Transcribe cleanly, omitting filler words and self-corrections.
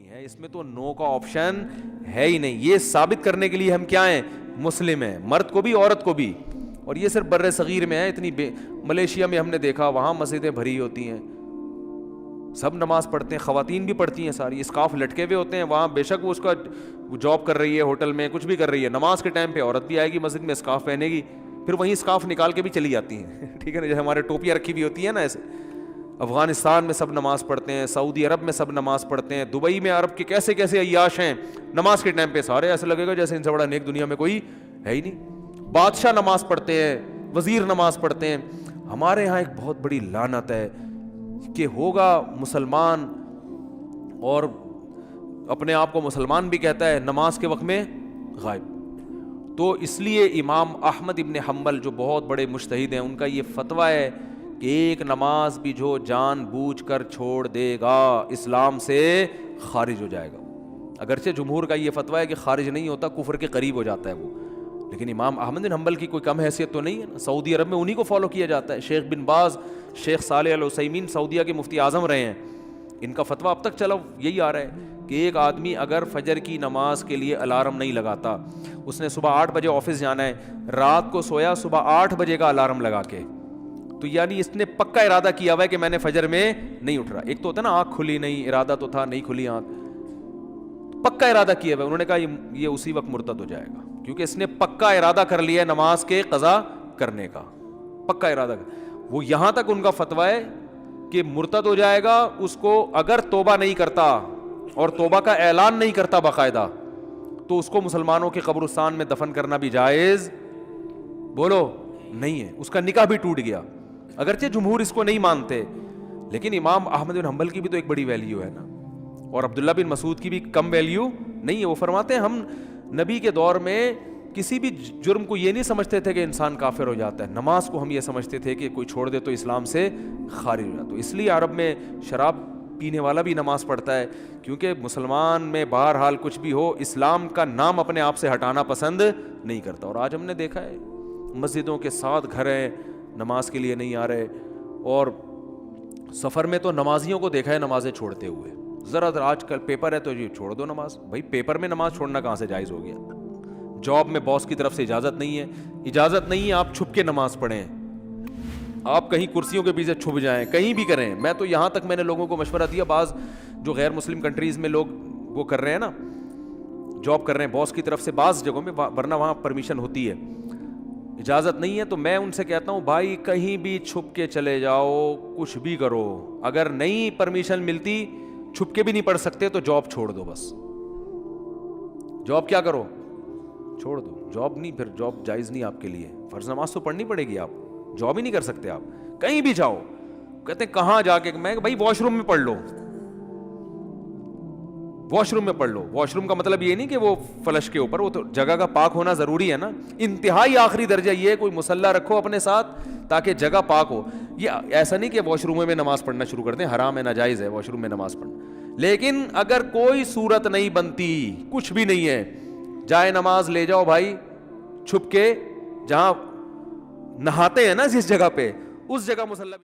ہے, اس میں تو نو کا آپشن ہے ہی نہیں. یہ ثابت کرنے کے لیے ہم کیا ہیں, مسلم ہیں, مرد کو بھی عورت کو بھی. اور یہ صرف بر صغیر میں ہے, اتنی ملیشیا میں ہم نے دیکھا وہاں مسجدیں بھری ہوتی ہیں, سب نماز پڑھتے ہیں, خواتین بھی پڑھتی ہیں ساری, اسکارف لٹکے ہوئے ہوتے ہیں وہاں, بے شک وہ اس کا جاب کر رہی ہے ہوٹل میں, کچھ بھی کر رہی ہے, نماز کے ٹائم پہ عورت بھی آئے گی مسجد میں, اسکارف پہنے گی, پھر وہیں اسکارف نکال کے بھی چلی جاتی ہیں, ٹھیک ہے نا, جیسے ہمارے ٹوپیاں رکھی ہوئی ہوتی ہیں نا ایسے. افغانستان میں سب نماز پڑھتے ہیں, سعودی عرب میں سب نماز پڑھتے ہیں, دبئی میں عرب کے کیسے کیسے عیاش ہیں, نماز کے ٹائم پہ سارے ایسے لگے گا جیسے ان سے بڑا نیک دنیا میں کوئی ہے ہی نہیں. بادشاہ نماز پڑھتے ہیں, وزیر نماز پڑھتے ہیں. ہمارے یہاں ایک بہت بڑی لعنت ہے کہ ہوگا مسلمان اور اپنے آپ کو مسلمان بھی کہتا ہے, نماز کے وقت میں غائب. تو اس لیے امام احمد ابن حنبل جو بہت بڑے مجتہد ہیں, ان کا یہ فتویٰ ہے کہ ایک نماز بھی جو جان بوجھ کر چھوڑ دے گا اسلام سے خارج ہو جائے گا. اگرچہ جمہور کا یہ فتویٰ ہے کہ خارج نہیں ہوتا, کفر کے قریب ہو جاتا ہے وہ, لیکن امام احمد بن حنبل کی کوئی کم حیثیت تو نہیں ہے نا. سعودی عرب میں انہی کو فالو کیا جاتا ہے. شیخ بن باز, شیخ صالح العثیمین سعودیہ کے مفتی اعظم رہے ہیں, ان کا فتویٰ اب تک چلا یہی آ رہا ہے کہ ایک آدمی اگر فجر کی نماز کے لیے الارم نہیں لگاتا, اس نے صبح 8 بجے آفس جانا ہے, رات کو سویا صبح 8 بجے کا الارم لگا کے, تو یعنی اس نے پکا ارادہ کیا ہوا ہے کہ میں نے فجر میں نہیں اٹھ رہا. ایک تو ہوتا ہے نا آنکھ کھلی نہیں, ارادہ تو تھا نہیں کھلی آنکھ, پکا ارادہ کیا ہوا ہے. انہوں نے کہا یہ اسی وقت مرتد ہو جائے گا, کیونکہ اس نے پکا ارادہ کر لیا ہے نماز کے قضا کرنے کا, پکا ارادہ. وہ یہاں تک ان کا فتویٰ ہے کہ مرتد ہو جائے گا اس کو اگر توبہ نہیں کرتا اور توبہ کا اعلان نہیں کرتا باقاعدہ, تو اس کو مسلمانوں کے قبرستان میں دفن کرنا بھی جائز بولو نہیں ہے, اس کا نکاح بھی ٹوٹ گیا. اگرچہ جمہور اس کو نہیں مانتے, لیکن امام احمد بن حنبل کی بھی تو ایک بڑی ویلیو ہے نا, اور عبداللہ بن مسعود کی بھی کم ویلیو نہیں ہے. وہ فرماتے ہیں ہم نبی کے دور میں کسی بھی جرم کو یہ نہیں سمجھتے تھے کہ انسان کافر ہو جاتا ہے, نماز کو ہم یہ سمجھتے تھے کہ کوئی چھوڑ دے تو اسلام سے خارج ہو جاتا. تو اس لیے عرب میں شراب پینے والا بھی نماز پڑھتا ہے, کیونکہ مسلمان میں بہرحال کچھ بھی ہو اسلام کا نام اپنے آپ سے ہٹانا پسند نہیں کرتا. اور آج ہم نے دیکھا ہے مسجدوں کے 7 گھر ہیں, نماز کے لیے نہیں آ رہے, اور سفر میں تو نمازیوں کو دیکھا ہے نمازیں چھوڑتے ہوئے. ذرا آج کل پیپر ہے تو جی چھوڑ دو نماز. بھائی پیپر میں نماز چھوڑنا کہاں سے جائز ہو گیا؟ جاب میں باس کی طرف سے اجازت نہیں ہے, اجازت نہیں ہے آپ چھپ کے نماز پڑھیں, آپ کہیں کرسیوں کے پیچھے چھپ جائیں, کہیں بھی کریں. میں تو یہاں تک میں نے لوگوں کو مشورہ دیا, بعض جو غیر مسلم کنٹریز میں لوگ وہ کر رہے ہیں نا, جاب کر رہے ہیں باس کی طرف سے بعض جگہوں میں, ورنہ وہاں پرمیشن ہوتی ہے, اجازت نہیں ہے, تو میں ان سے کہتا ہوں بھائی کہیں بھی چھپ کے چلے جاؤ, کچھ بھی کرو, اگر نہیں پرمیشن ملتی چھپ کے بھی نہیں پڑھ سکتے تو جاب چھوڑ دو. بس جاب کیا کرو, چھوڑ دو. جاب نہیں, پھر جاب جائز نہیں آپ کے لیے. فرض نماز تو پڑھنی پڑے گی, آپ جاب ہی نہیں کر سکتے, آپ کہیں بھی جاؤ. کہتے ہیں کہاں جا کے, میں بھائی واش روم میں پڑھ لو, واش روم میں پڑھ لو. واش روم کا مطلب یہ نہیں کہ وہ فلش کے اوپر, وہ تو جگہ کا پاک ہونا ضروری ہے نا. انتہائی آخری درجہ یہ ہے کوئی مصلی رکھو اپنے ساتھ تاکہ جگہ پاک ہو. یہ ایسا نہیں کہ واش روم میں نماز پڑھنا شروع کر دیں, حرام ہے, ناجائز ہے واش روم میں نماز پڑھنا. لیکن اگر کوئی صورت نہیں بنتی, کچھ بھی نہیں ہے, جائے نماز لے جاؤ بھائی چھپ کے, جہاں نہاتے ہیں نا جس جگہ پہ, اس جگہ مصلی